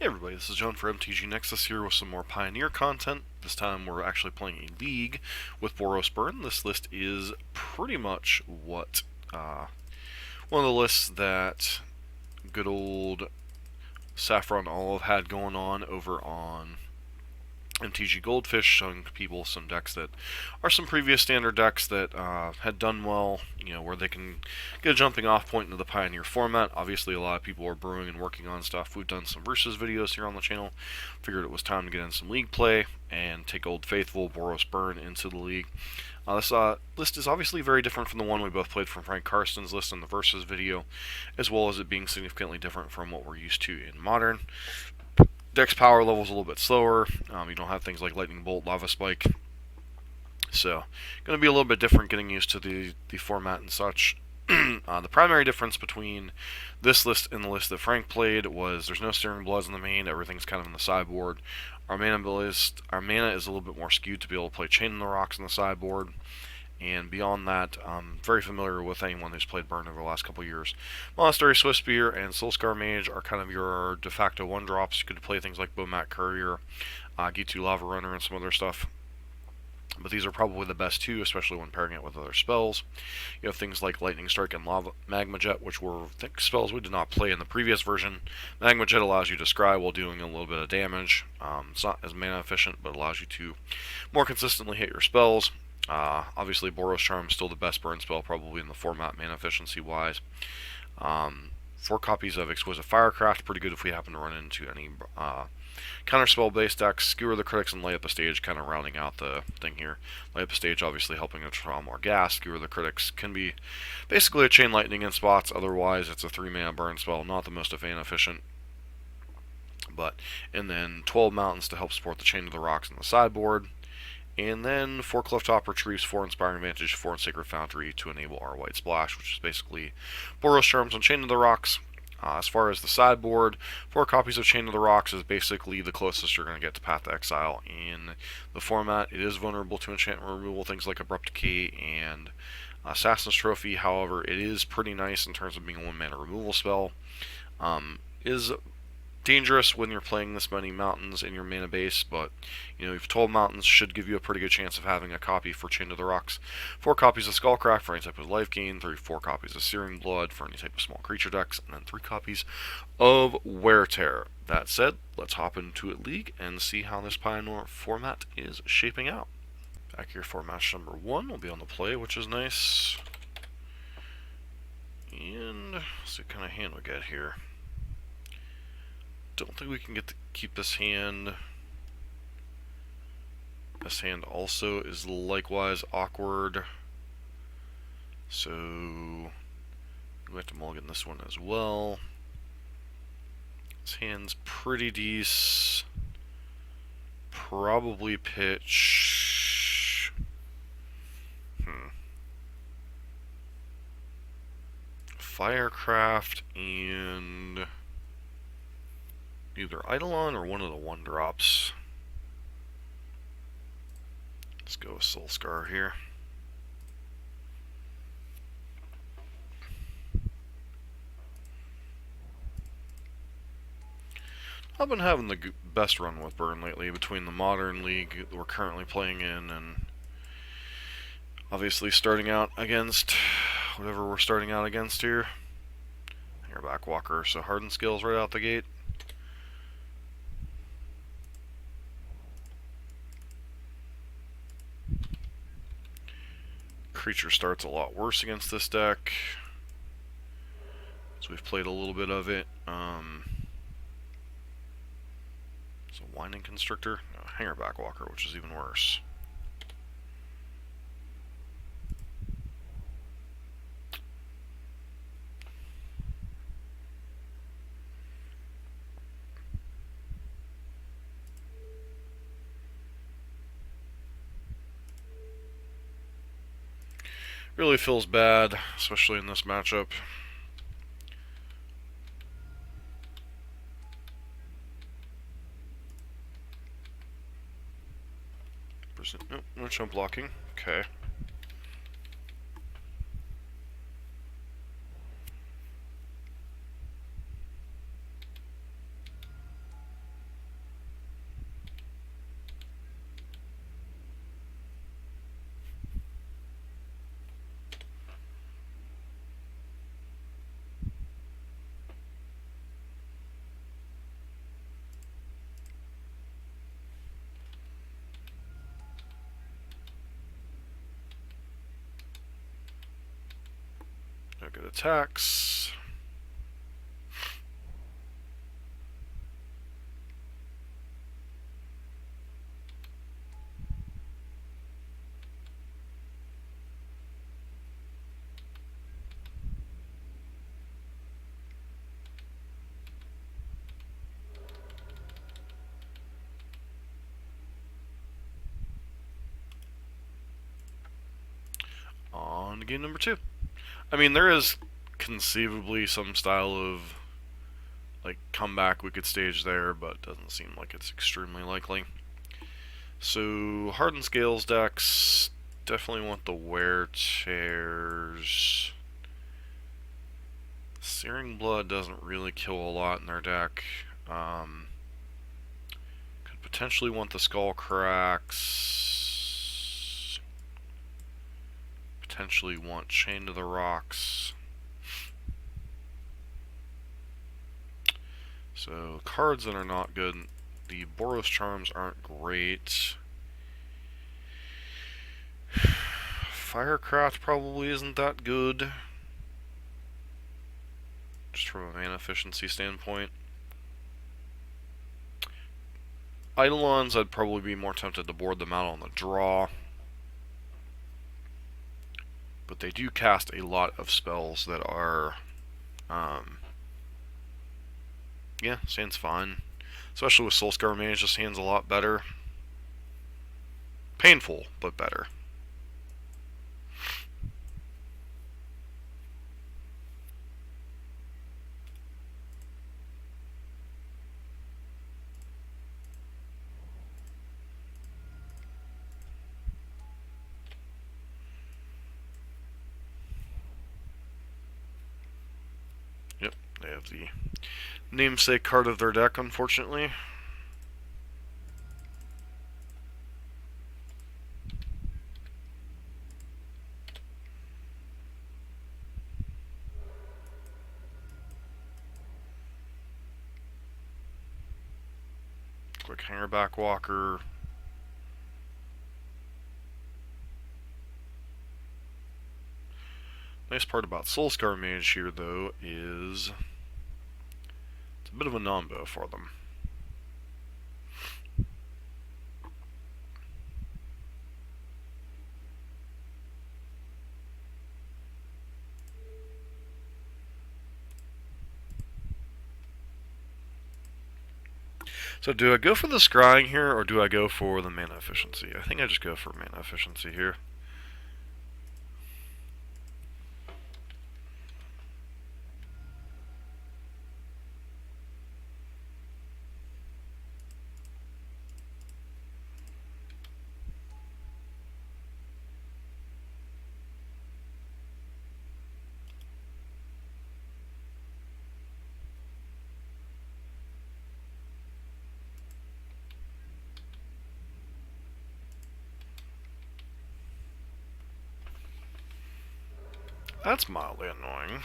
Hey everybody, this is John for MTG Nexus here with some more Pioneer content. This time we're actually playing a league with Boros Burn. This list is pretty much what one of the lists that good old Saffron Olive had going on over on MTG Goldfish, showing people some decks that are some previous standard decks that had done well, where they can get a jumping off point into the Pioneer format. Obviously, a lot of people are brewing and working on stuff. We've done some versus videos here on the channel. Figured it was time to get in some league play and take Old Faithful, Boros Burn into the league. This list is obviously very different from the one we both played from Frank Karsten's list in the versus video, as well as it being significantly different from what we're used to in Modern. Deck's power level is a little bit slower. You don't have things like Lightning Bolt, Lava Spike. So, going to be a little bit different getting used to the format and such. The primary difference between this list and the list that Frank played was there's no Searing Bloods in the main, everything's kind of in the sideboard. Our mana is a little bit more skewed to be able to play Chain in the Rocks in the sideboard. And beyond that, I'm very familiar with anyone who's played Burn over the last couple years. Monastery Swiftspear and Soulscar Mage are kind of your de facto one-drops. You could play things like Bomat Courier, Gitu Lava Runner, and some other stuff. But these are probably the best two, especially when pairing it with other spells. You have things like Lightning Strike and Magma Jet, which were spells we did not play in the previous version. Magma Jet allows you to scry while doing a little bit of damage. It's not as mana efficient, but allows you to more consistently hit your spells. Obviously, Boros Charm is still the best burn spell, probably in the format, mana efficiency-wise. 4 copies of Exquisite Firecraft, pretty good if we happen to run into any counterspell-based decks. Skewer the Critics and Lay Up a Stage, kind of rounding out the thing here. Lay Up a Stage, obviously helping to draw more gas. Skewer the Critics can be basically a Chain Lightning in spots, otherwise it's a 3-mana burn spell, not the most mana efficient. And then 12 Mountains to help support the Chain of the Rocks in the sideboard. And then 4 Clifftop Retrieves, 4 Inspiring Vantage, 4 Sacred Foundry to enable our White Splash, which is basically Boros Charms on Chain of the Rocks. As far as the sideboard, 4 copies of Chain of the Rocks is basically the closest you're going to get to Path to Exile in the format. It is vulnerable to enchantment removal, things like Abrupt Decay and Assassin's Trophy. However, it is pretty nice in terms of being a 1-mana removal spell. Is dangerous when you're playing this many mountains in your mana base, but if 12 mountains should give you a pretty good chance of having a copy for Chain of the Rocks. 4 copies of Skullcraft for any type of life gain, 4 copies of Searing Blood for any type of small creature decks, and then 3 copies of Wear Tear. That said, let's hop into it league and see how this Pioneer format is shaping out. Back here for match number 1, we'll be on the play, which is nice. And let's see what kind of hand we get here. Don't think we can get to keep this hand. This hand also is likewise awkward, so we have to mulligan this one as well. This hand's pretty decent. Probably pitch. Firecraft and either Eidolon or one of the 1-drops. Let's go with Soulscar here. I've been having the best run with Burn lately between the Modern League that we're currently playing in and obviously starting out against whatever we're starting out against here. Hanger Backwalker, so Hardened Scales right out the gate. Creature starts a lot worse against this deck, so we've played a little bit of it. It's a Winding Constrictor, no, Hanger Backwalker, which is even worse. Really feels bad, especially in this matchup. Nope, no chump blocking. Okay. Good attacks. On to game number 2. I mean, there is conceivably some style of like comeback we could stage there, but doesn't seem like it's extremely likely. So Hardened Scales decks definitely want the wear chairs. Searing Blood doesn't really kill a lot in their deck. Could potentially want the Skull Cracks. Potentially want Chain to the Rocks. So cards that are not good. The Boros Charms aren't great. Firecraft probably isn't that good, just from a mana efficiency standpoint. Eidolons, I'd probably be more tempted to board them out on the draw. But they do cast a lot of spells that are, yeah, stands fine. Especially with Soulscar Mage, this hand's a lot better. Painful, but better. Yep, they have the namesake card of their deck, unfortunately. Quick Hangerback Walker. Nice part about Soulscar Mage here, though, is it's a bit of a nombo for them. So do I go for the scrying here, or do I go for the mana efficiency? I think I just go for mana efficiency here. That's mildly annoying.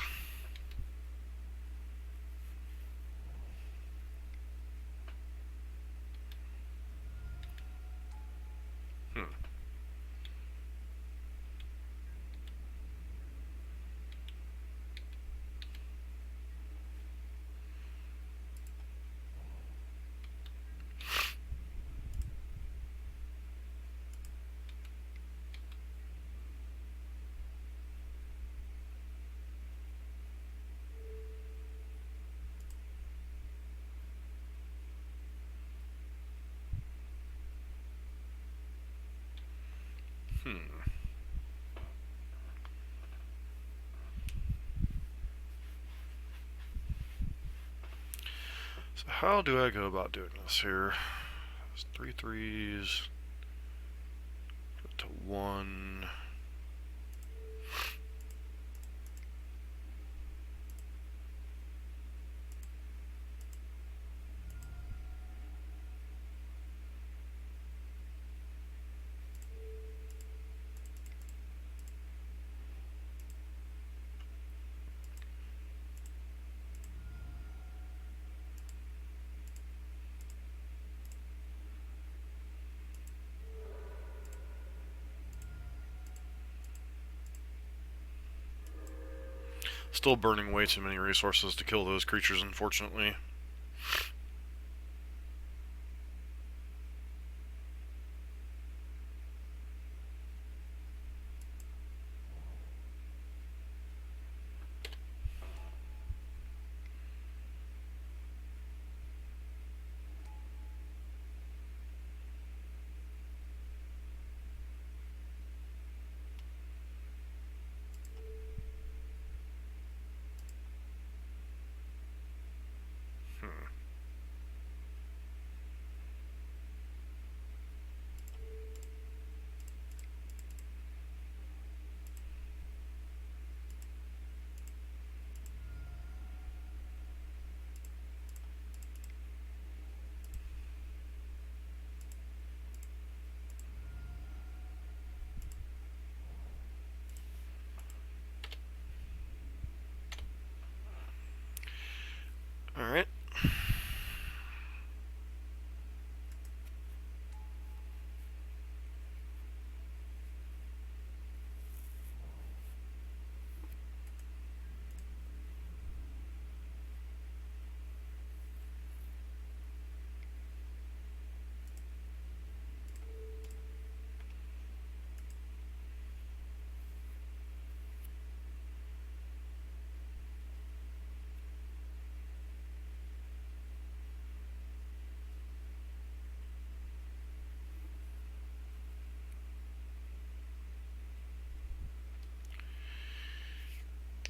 So how do I go about doing this here? It's 3 3s. Go to 1. Still burning way too many resources to kill those creatures, unfortunately. Alright.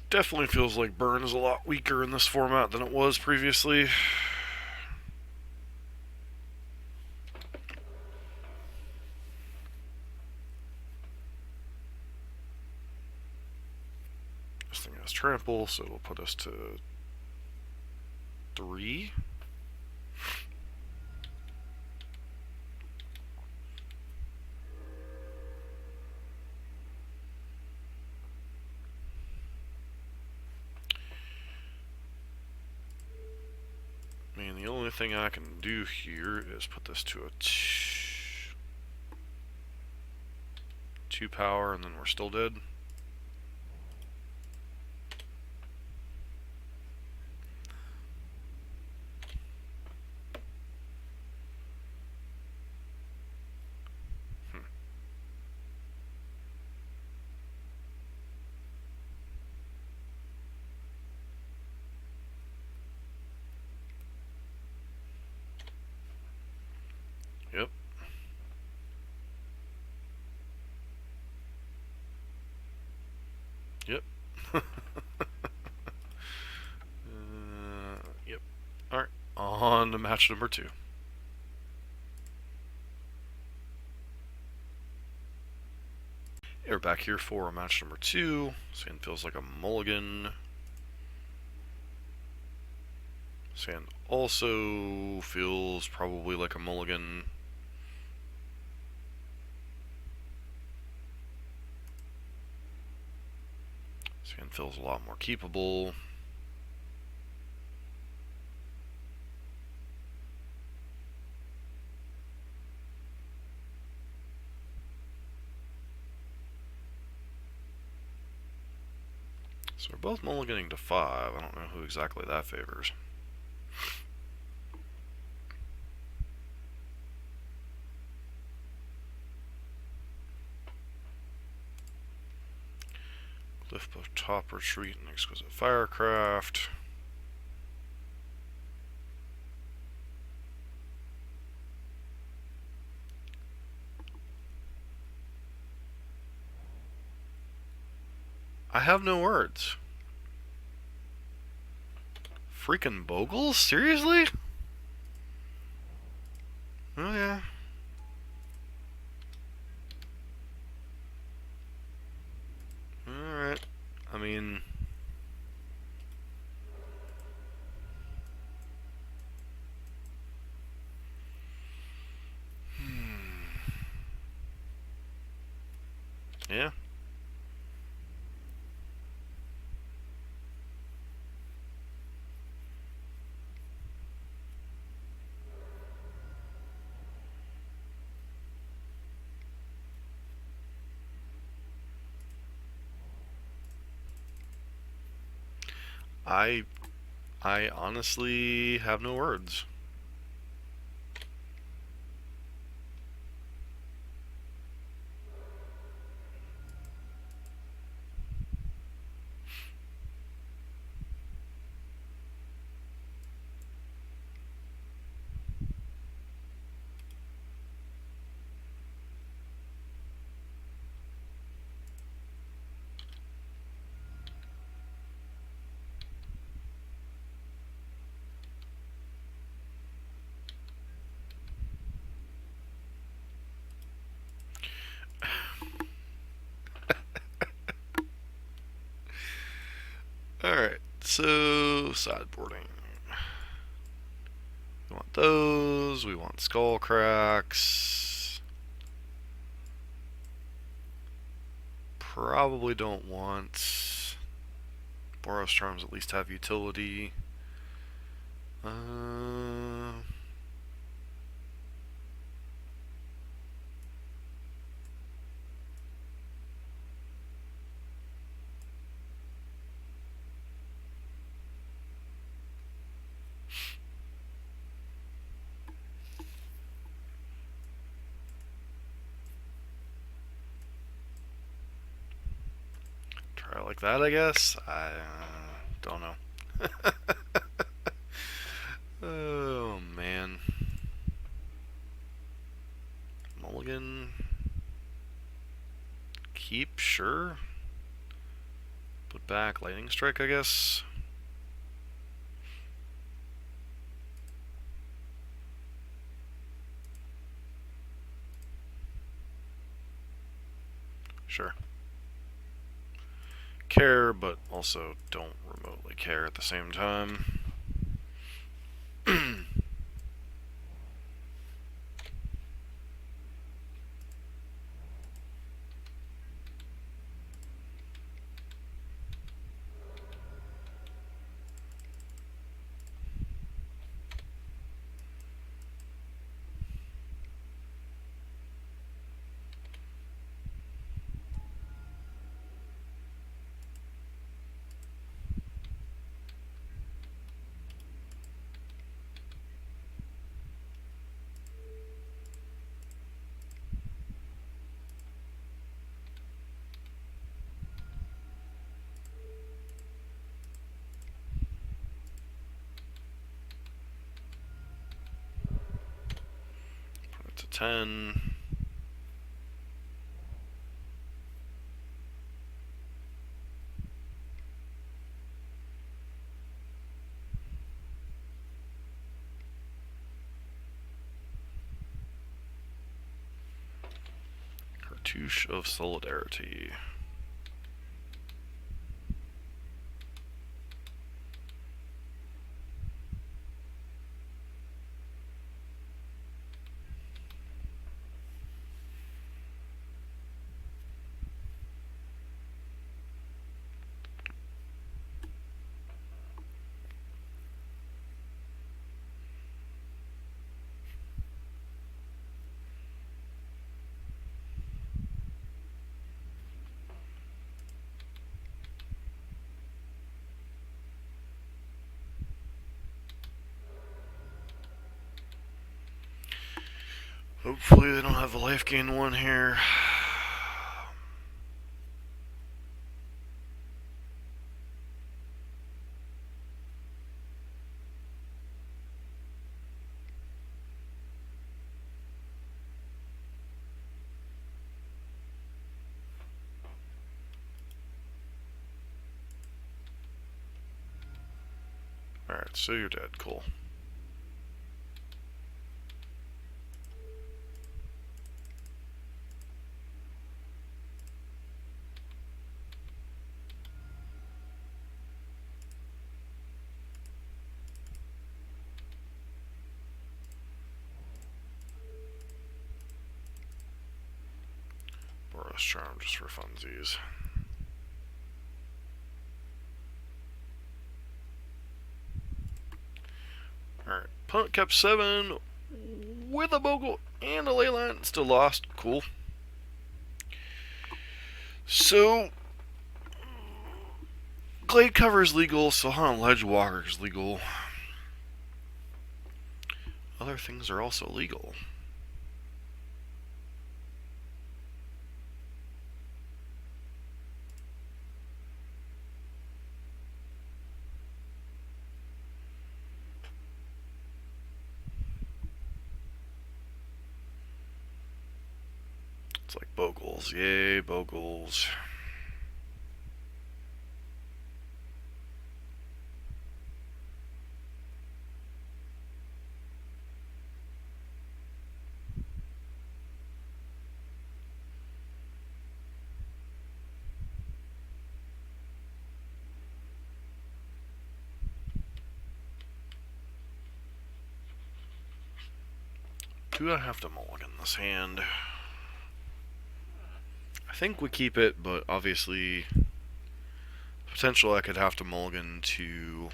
Definitely feels like burn is a lot weaker in this format than it was previously. This thing has trample, so it'll put us to 3. I mean, the only thing I can do here is put this to a 2 power, and then we're still dead. Yep. Yep. Yep. Alright, on to match number 2. We're back here for match number 2. Sand feels like a mulligan. Sand also feels probably like a mulligan. Sand feels a lot more keepable. So we're both mulliganing to 5. I don't know who exactly that favors. Cliff of Top Retreat and Exquisite Firecraft. I have no words. Freaking Boggles? Seriously? Oh yeah. Alright. I mean... Yeah. I I honestly have no words. Alright, so sideboarding. We want those, we want skull cracks. Probably don't want Boros charms, at least have utility. Try like that, I guess. I don't know. Oh man. Mulligan. Keep, sure. Put back lightning strike, I guess. Sure. Care, but also don't remotely care at the same time. Put it to 10. Cartouche of Solidarity. Hopefully they don't have the life gain one here. Alright, so you're dead. Cool. Boros charm just for funsies. Alright, punt kept 7 with a Bogle and a Leyline. Still lost. Cool. So, Glade Cover is legal, Silhana Ledgewalker is legal. Other things are also legal. It's like Boggles. Yay, Boggles. Do I have to mulligan this hand? I think we keep it, but obviously potential I could have to mulligan to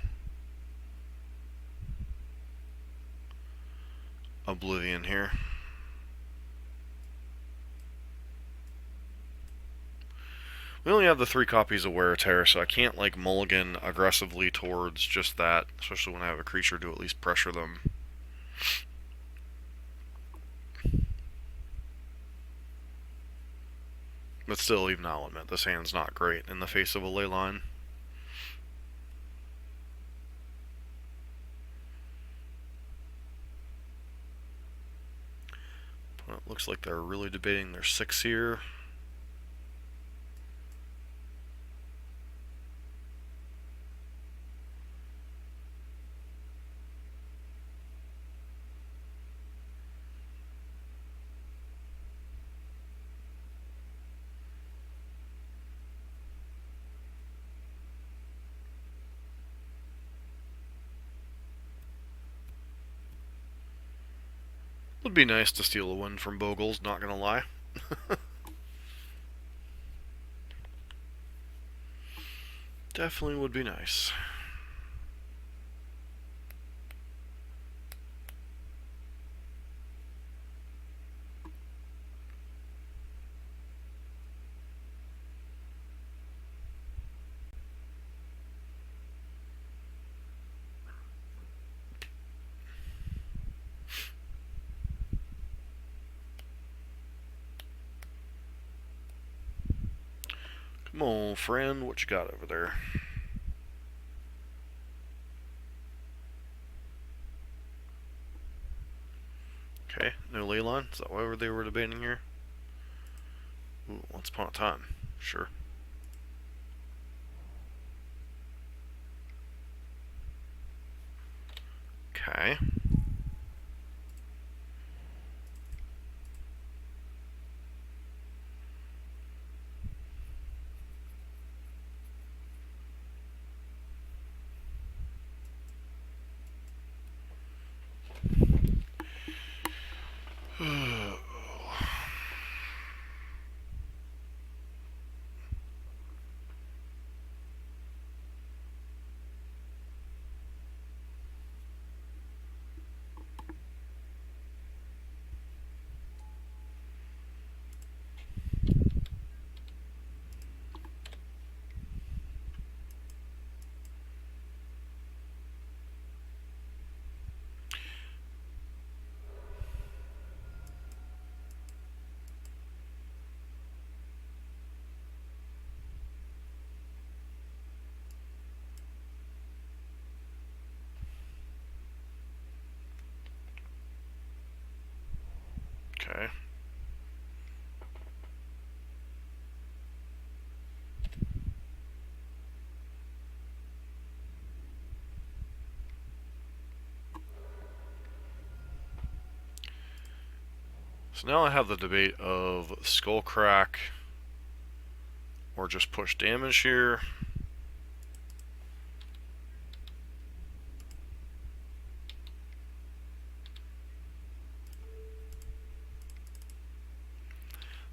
Oblivion here. We only have the 3 copies of Wear Tear, so I can't like mulligan aggressively towards just that, especially when I have a creature to at least pressure them. But still, even I'll admit, this hand's not great in the face of a Leyline. But it looks like they're really debating their 6 here. Would be nice to steal a win from Boggles, not gonna lie. Definitely would be nice. Come on, friend, what you got over there? Okay, no Leyline? Is that why they were debating here? Ooh, Once Upon a Time. Sure. Okay. Okay. So now I have the debate of Skullcrack or just push damage here.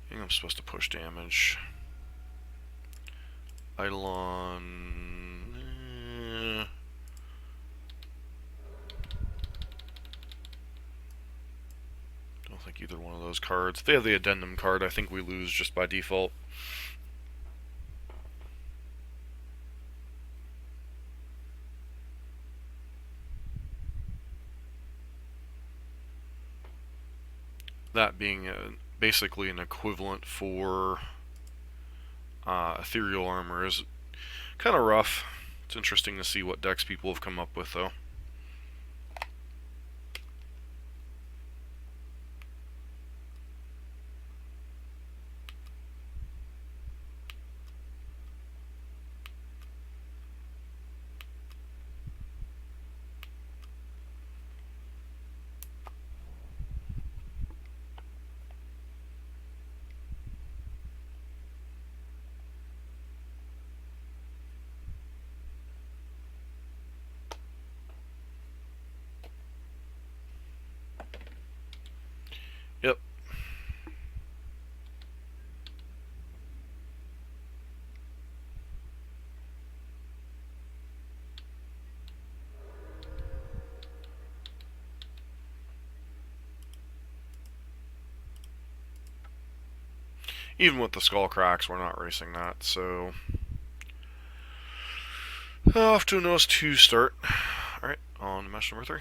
I think I'm supposed to push damage. Eidolon. Don't think either one of those cards. If they have the addendum card, I think we lose just by default. That being basically an equivalent for ethereal armor is kind of rough. It's interesting to see what decks people have come up with, though. Yep. Even with the skull cracks, we're not racing that, so off to a nose to start. Alright, on to match number 3.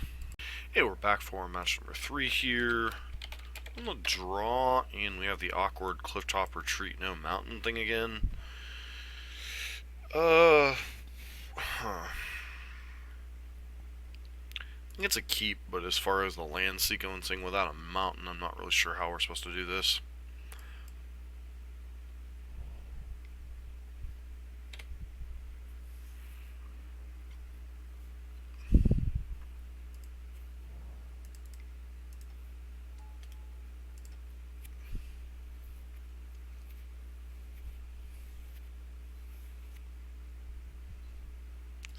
Hey, we're back for match number 3 here. On the draw, and we have the awkward clifftop retreat, no mountain thing again. I think it's a keep, but as far as the land sequencing without a mountain, I'm not really sure how we're supposed to do this.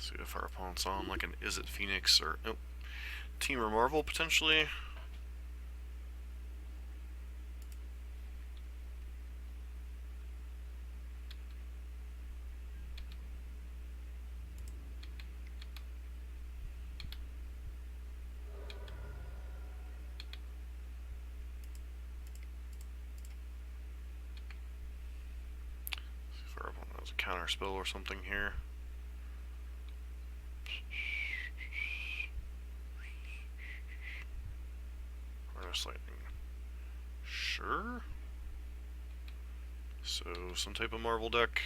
See if our opponent's on like an Is It Phoenix or nope. Temur Marvel potentially. See if our opponent has a counter spell or something here. Lightning. Sure. So, some type of Marvel deck.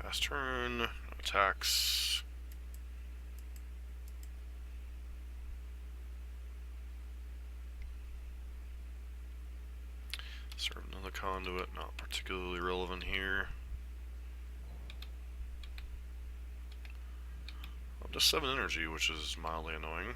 Pass turn, attacks. Serve another conduit, not particularly relevant here. Up to 7 energy, which is mildly annoying.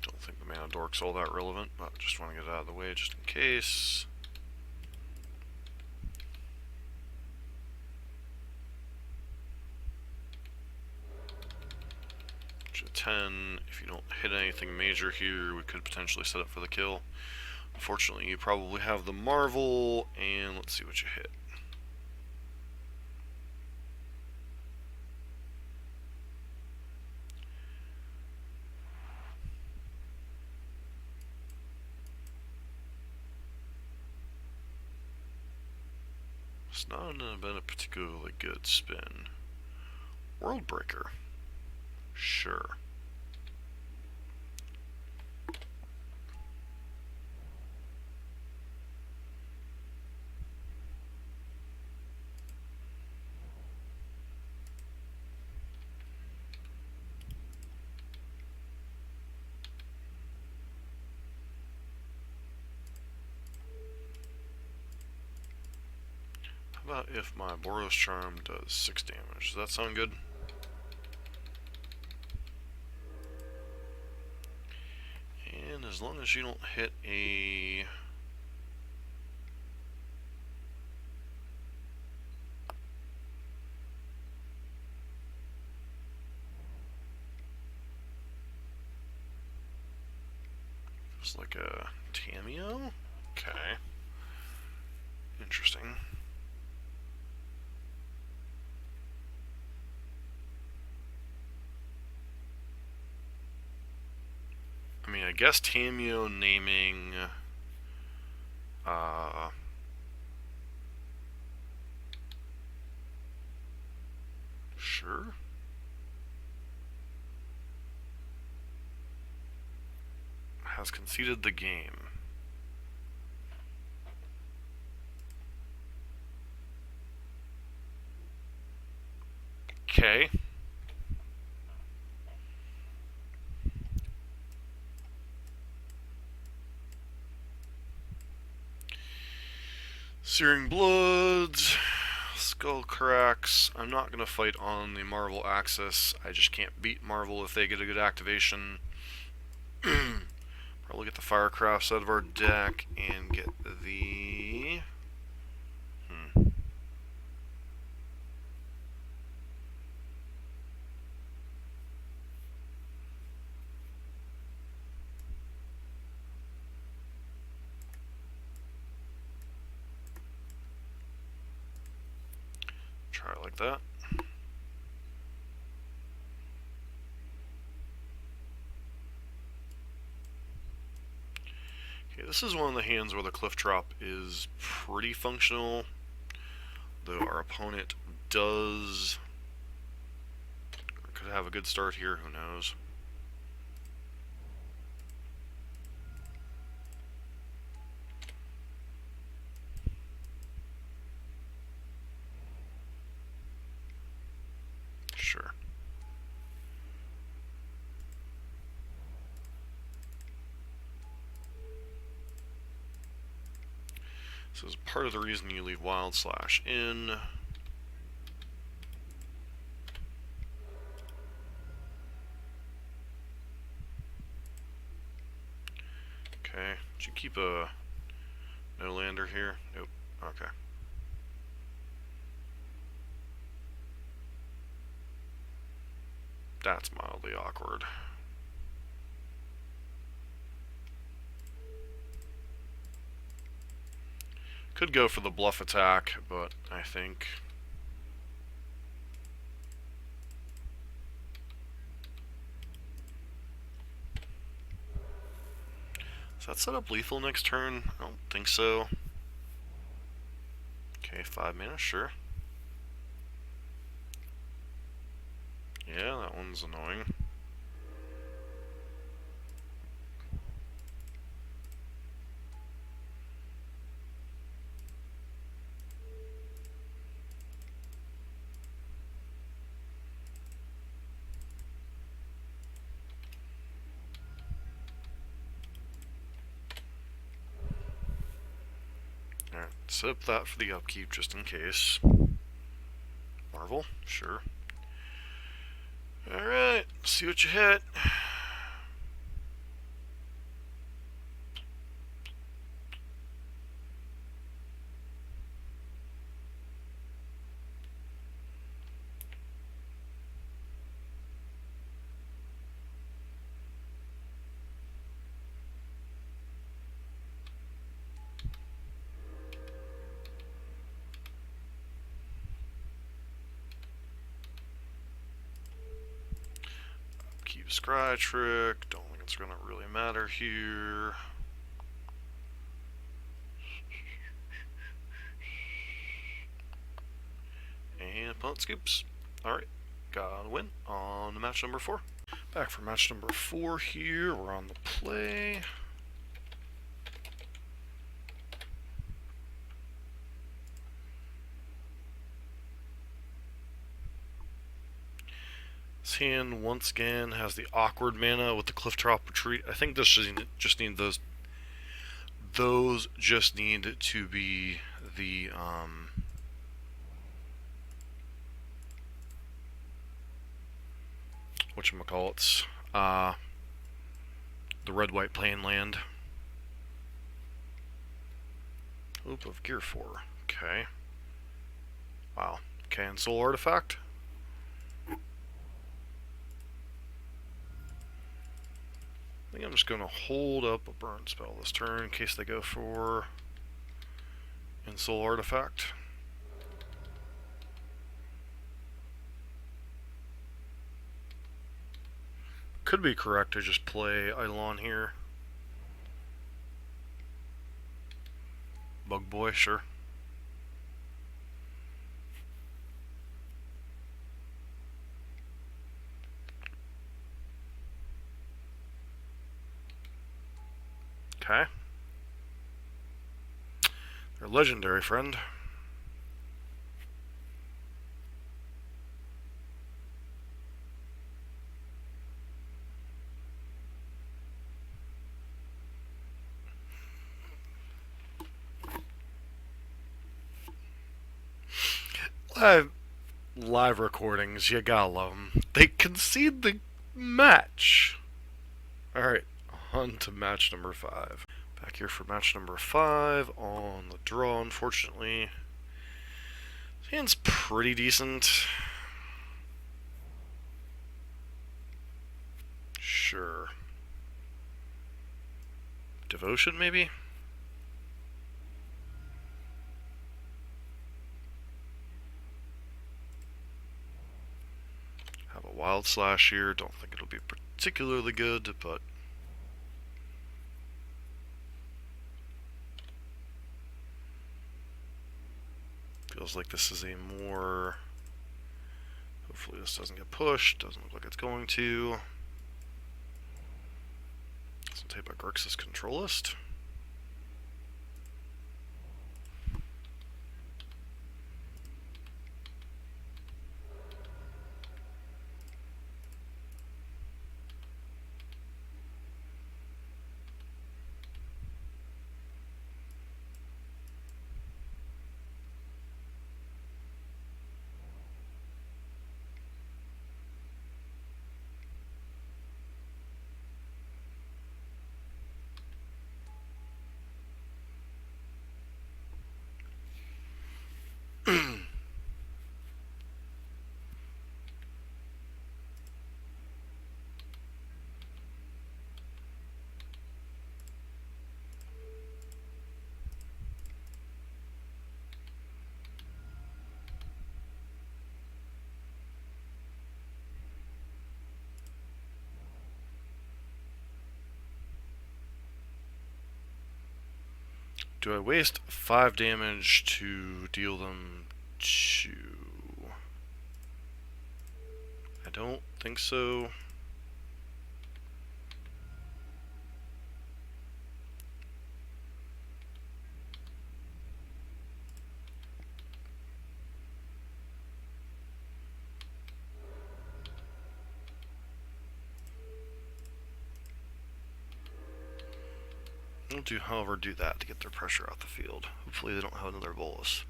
Don't think the mana dork's all that relevant, but just want to get it out of the way just in case. 10. If you don't hit anything major here, we could potentially set up for the kill. Unfortunately, you probably have the Marvel, and let's see what you hit. It's not been a particularly good spin. Worldbreaker. Sure. How about if my Boros Charm does 6 damage? Does that sound good? as long as you don't hit a... Just like a Tamio? Okay. Interesting. I mean, I guess Tamio naming... Sure. Has conceded the game. Okay. Searing Bloods, Skull Cracks. I'm not going to fight on the Marvel axis. I just can't beat Marvel if they get a good activation. Probably get the Firecrafts out of our deck and get the... Try it like that. Okay, this is one of the hands where the Cliff Drop is pretty functional, though our opponent does... could have a good start here, who knows. Sure. This is part of the reason you leave Wild Slash in. Okay, did you keep a no-lander here? Nope. Okay. That's mildly awkward. Could go for the bluff attack, but I think... Does that set up lethal next turn? I don't think so. Okay, 5 mana, sure. Yeah, that one's annoying. Alright, set up that for the upkeep just in case. Marvel, sure. Alright, see what you hit. Keep Scry Trick, don't think it's gonna really matter here. And punt scoops. Alright, got a win on match number 4. Back for match number 4 here, we're on the play. This hand, once again, has the awkward mana with the Cliff Drop Retreat. I think this just need those. Those just need to be the whatchamacallits. The red-white plain land. Loop of Gear 4. Okay. Wow. Okay, Ensoul artifact. I think I'm just going to hold up a burn spell this turn in case they go for Ensoul artifact. Could be correct to just play Eidolon here. Bug Boy, sure. Okay. Their legendary friend. Live recordings, you gotta love them. They concede the match. Alright, on to match number 5. Back here for match number 5 on the draw, unfortunately. This hand's pretty decent. Sure. Devotion, maybe? Have a Wild Slash here. Don't think it'll be particularly good, but feels like this is a more... Hopefully this doesn't get pushed. Doesn't look like it's going to. Let's take a Grixis control list. Do I waste 5 damage to deal them 2? I don't think so. We'll do, however, do that to get their pressure out the field. Hopefully they don't have another Boros.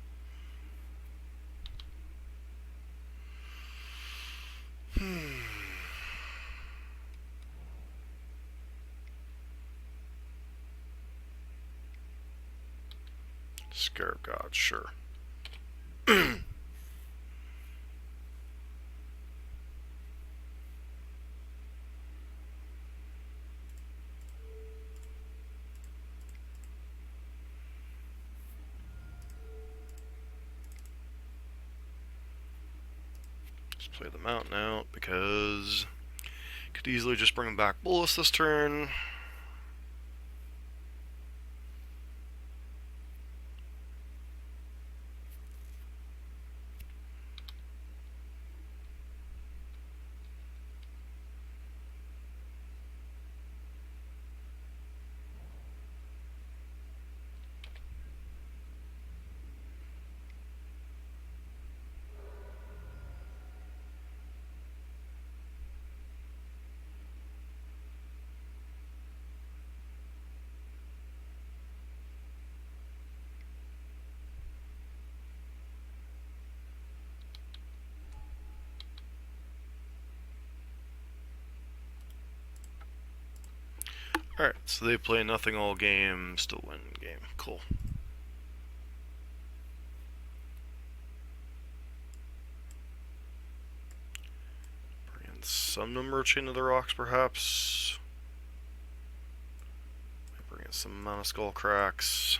Scarab God, sure. Just play the mountain out because could easily just bring back Boros this turn. Alright, so they play nothing all game, still win game. Cool. Bring in some number of Chain of the Rocks, perhaps. Bring in some amount of Skull Cracks.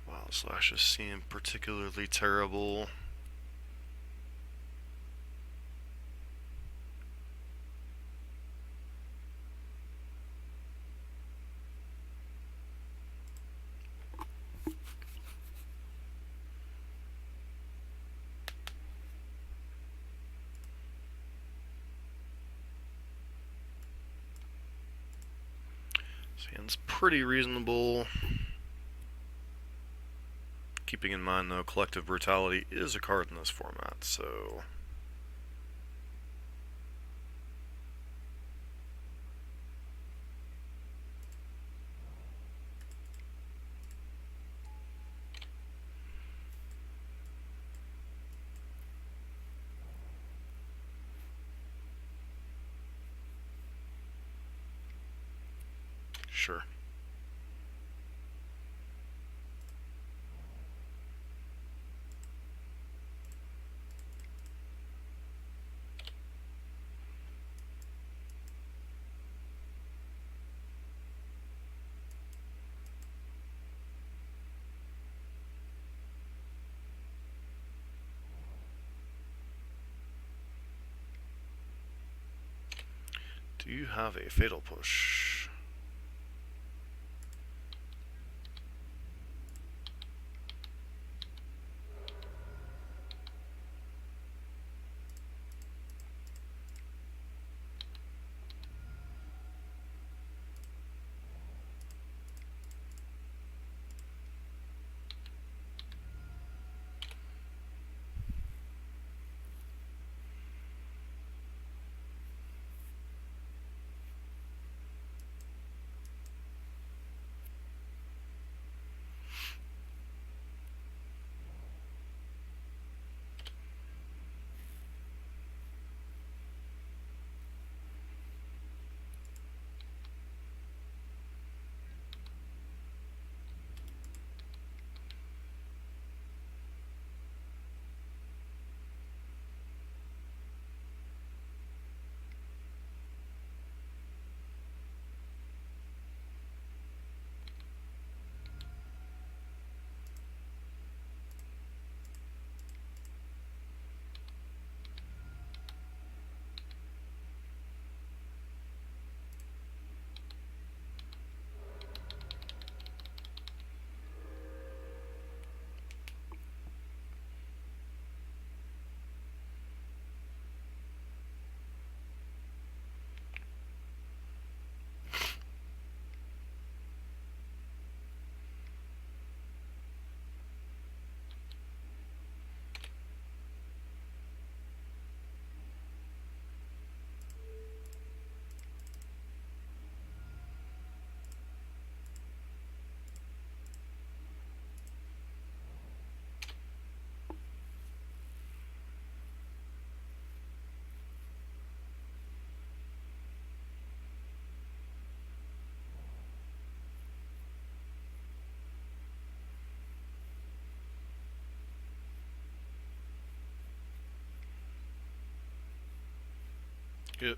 Wild Slashes seem particularly terrible. Hand's pretty reasonable. Keeping in mind, though, Collective Brutality is a card in this format, so... Sure. Do you have a Fatal Push? Yep.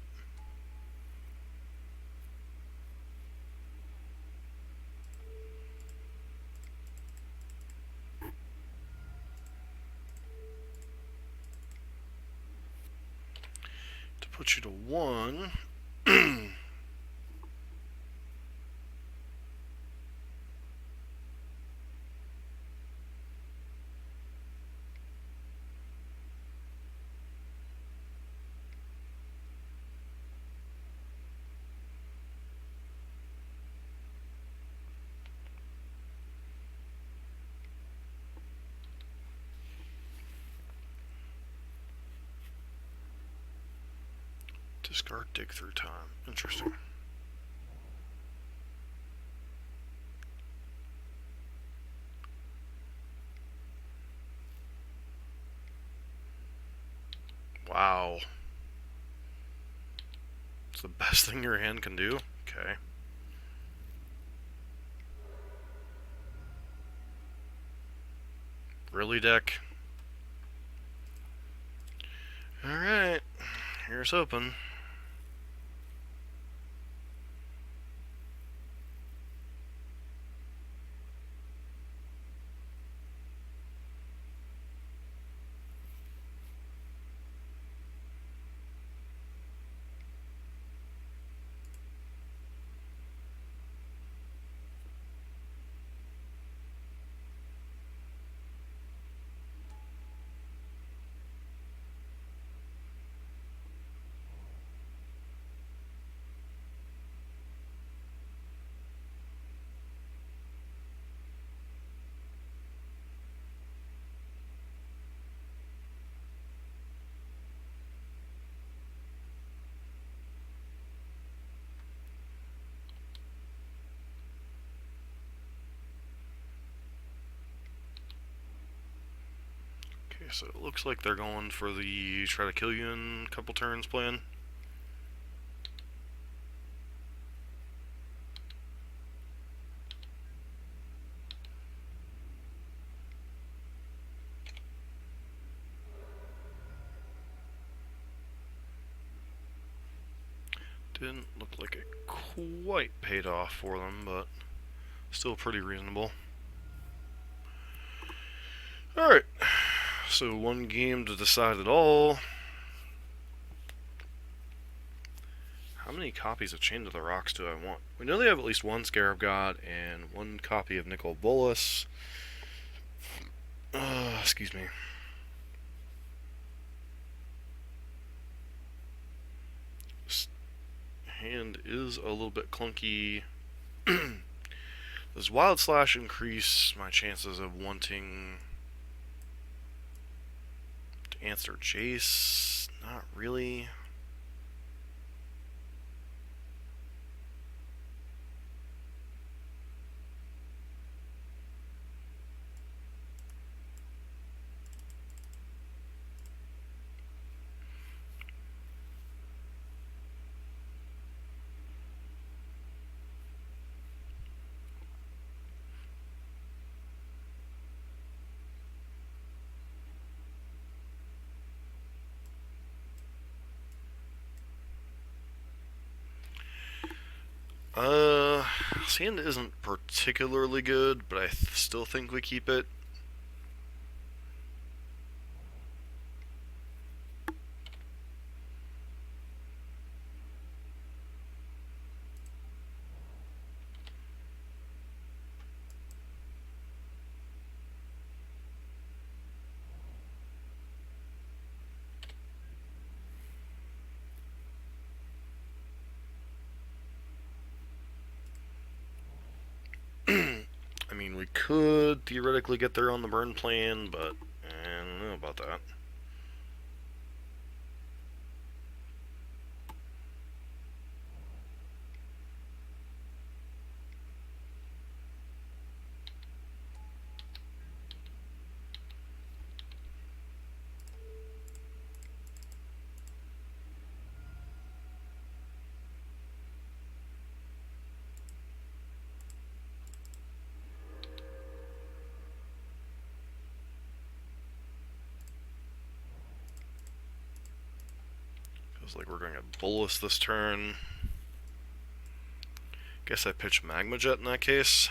To put you to 1. Discard Dig Through Time. Interesting. Wow. It's the best thing your hand can do? Okay. Really, deck? Alright. Here's hoping. Okay, so it looks like they're going for the try to kill you in a couple turns plan. Didn't look like it quite paid off for them, but still pretty reasonable. Alright, so one game to decide it all. How many copies of Chain to the Rocks do I want? We know they have at least one Scarab God and one copy of Nicol Bolas. Excuse me. This hand is a little bit clunky. Does Wild Slash increase my chances of wanting to answer Jace? Not really. Sand isn't particularly good, but I still think we keep it. I mean, we could theoretically get there on the burn plan, but I don't know about that. Feels like we're going to Bolas this turn. Guess I pitch Magma Jet in that case.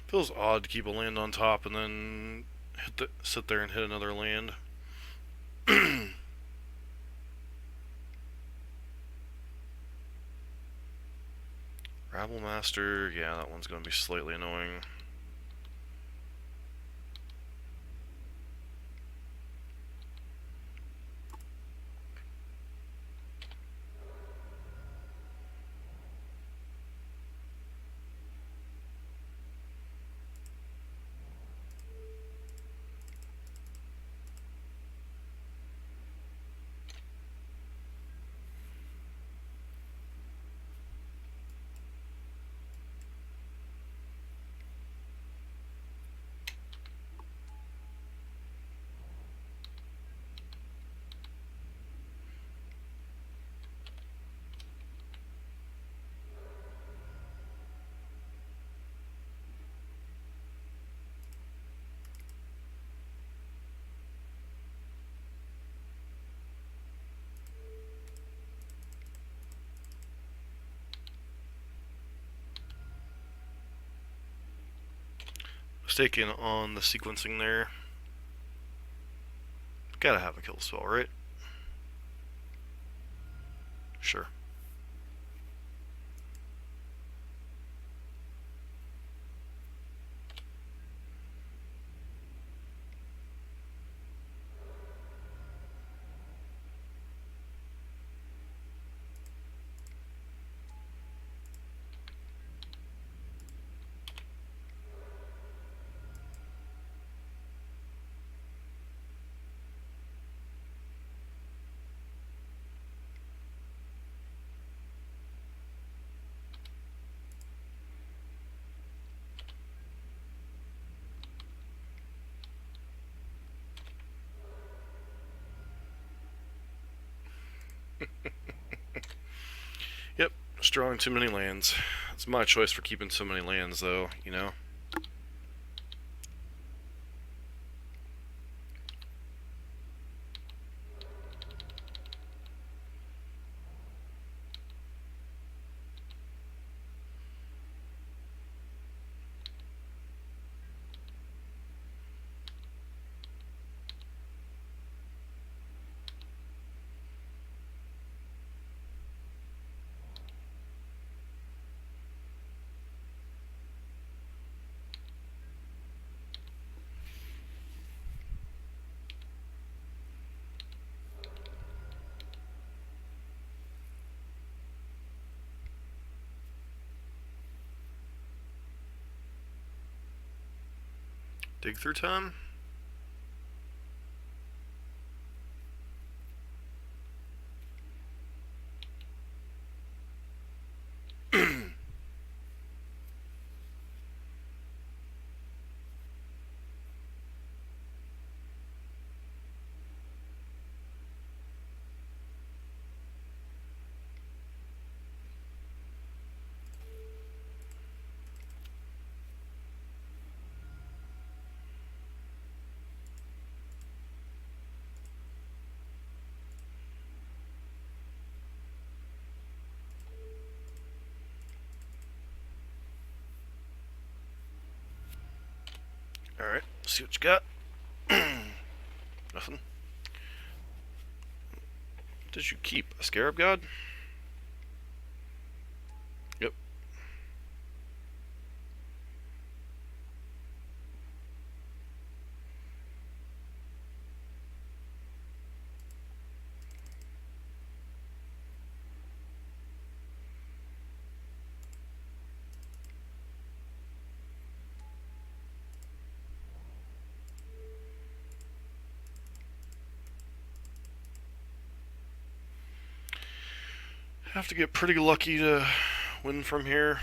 Feels odd to keep a land on top and then sit there and hit another land. Rabble Master, yeah, that one's going to be slightly annoying. Mistaken on the sequencing there. Gotta have a kill spell, right? Sure. Yep, just drawing too many lands. It's my choice for keeping so many lands, though, you know? Dig through time? Alright, see what you got. Nothing. What did you keep? A Scarab God? Yep. Have to get pretty lucky to win from here.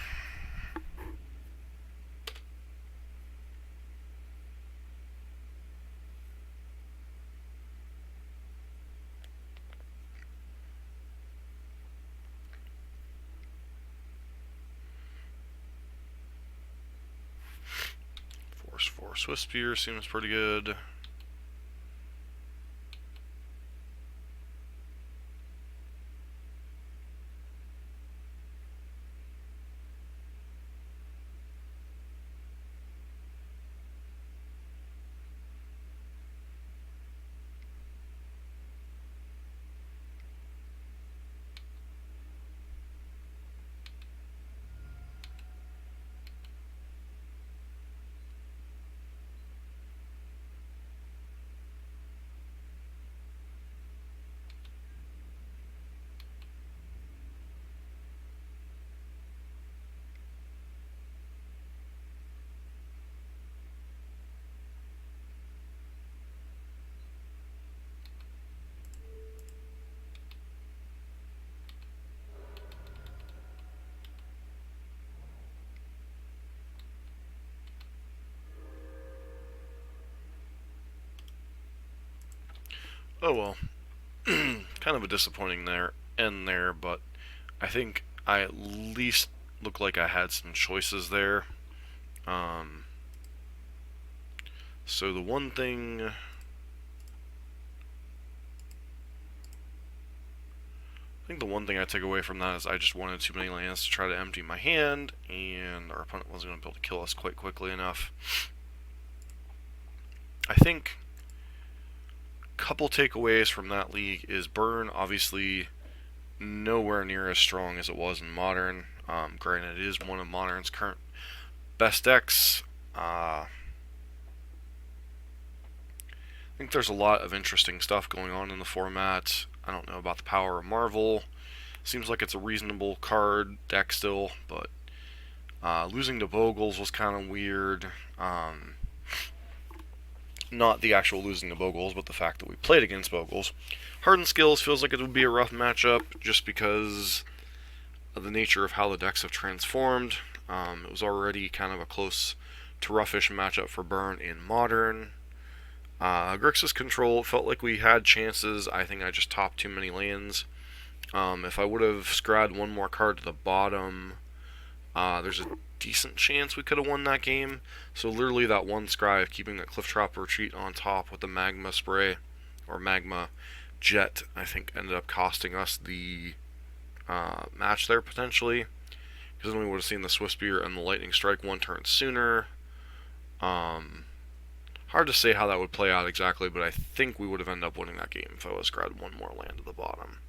Force Swift Spear seems pretty good. Oh well. Kind of a disappointing end there, but I think I at least looked like I had some choices there. Um, so the one thing, I think the one thing I took away from that is I just wanted too many lands to try to empty my hand, and our opponent wasn't going to be able to kill us quite quickly enough. I think a couple takeaways from that league is Burn, obviously nowhere near as strong as it was in Modern. Granted, it is one of Modern's current best decks. I think there's a lot of interesting stuff going on in the format. I don't know about the power of Marvel. Seems like it's a reasonable card deck still, but losing to Boggles was kind of weird. Not the actual losing to Boggles, but the fact that we played against Boggles. Hardened Scales feels like it would be a rough matchup just because of the nature of how the decks have transformed. It was already kind of a close to roughish matchup for Burn in Modern. Grixis Control felt like we had chances. I think I just topped too many lands. If I would have scryed one more card to the bottom, there's a decent chance we could have won that game. So literally that one scry of keeping that Clifftrap Retreat on top with the Magma Spray, or Magma Jet, I think ended up costing us the match there potentially. Because then we would have seen the Swift Spear and the Lightning Strike one turn sooner. Hard to say how that would play out exactly, but I think we would have ended up winning that game if I was grabbed one more land at the bottom.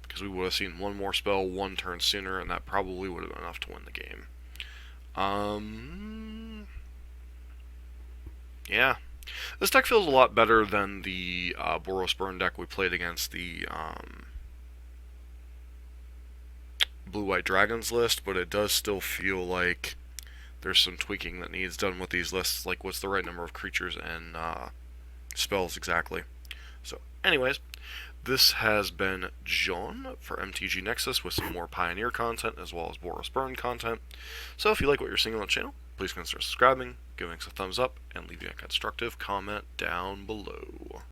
Because we would have seen one more spell one turn sooner, and that probably would have been enough to win the game. Yeah. This deck feels a lot better than the Boros Burn deck we played against the Blue-White Dragons list, but it does still feel like there's some tweaking that needs done with these lists, like what's the right number of creatures and spells exactly. So, anyways, this has been John for MTG Nexus with some more Pioneer content as well as Boros Burn content. So if you like what you're seeing on the channel, please consider subscribing, giving us a thumbs up, and leaving a constructive comment down below.